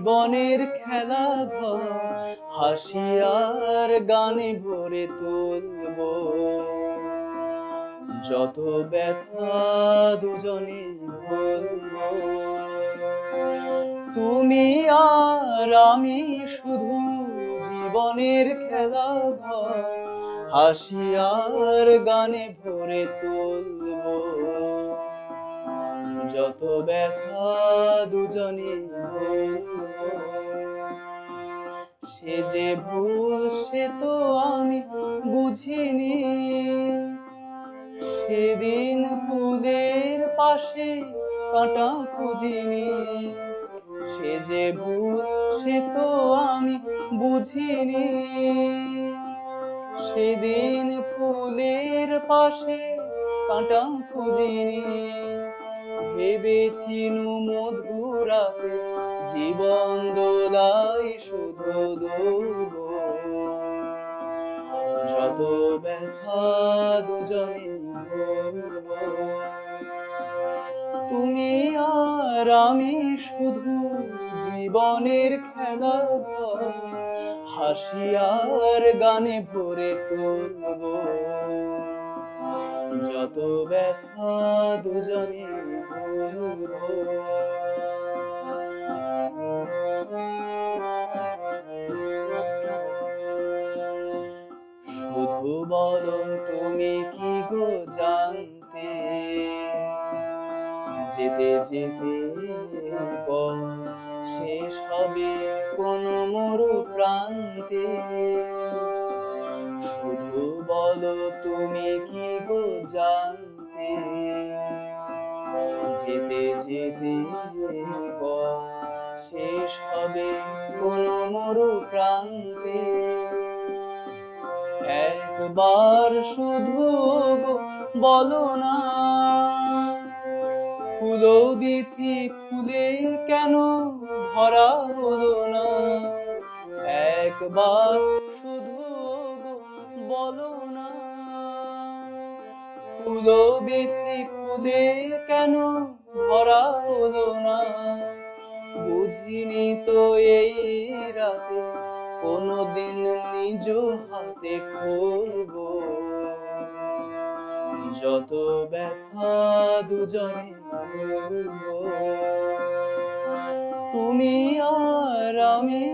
জীবনের খেলাঘর হাসি আর গানে ভরে তুলব। যত ব্যথা দুজনে ভুলবো। তুমি আর আমি শুধু জীবনের খেলাঘর হাসি আর গানে ভরে তুলব। যত ব্যথা দুজনে ভুলবো। সে যে ভুল সে তো আমি বুঝিনি। সেদিন ফুলের পাশে কাঁটা খুঁজিনি। সে যে ভুল সে তো আমি বুঝিনি। সেদিন ফুলের পাশে কাঁটা খুঁজিনি। ভেবেছিনু মধুরাতে জীবন দোলাই শুধু দুলব। যত ব্যথা দুজনে ভুলব। তুমি আর আমি শুধু জীবনের খেলাঘর হাসি আর গানে ভরে তুলব। যত ব্যথা দুজনে ভুলব। শুধু বলো তুমি কি গো জানতে, যেতে যেতে পথ শেষ হবে কোন মরু প্রান্তে। শুধু বলো তুমি কি গো জানতে, যেতে যেতে পথ শেষ হবে কোন মরু প্রান্তে। একবার শুধু গো বলো না, ফুলো বিথি ফুলে কেন ভরা হলো না। একবার শুধু গো বলো না, ফুলো বিথি ফুলে কেন ভরা হলো না। বুঝিনি তো এই রাতে কোনদিন নিজ হাতে খুলব। যত ব্যথা দুজনে ভুলব। তুমি আর আমি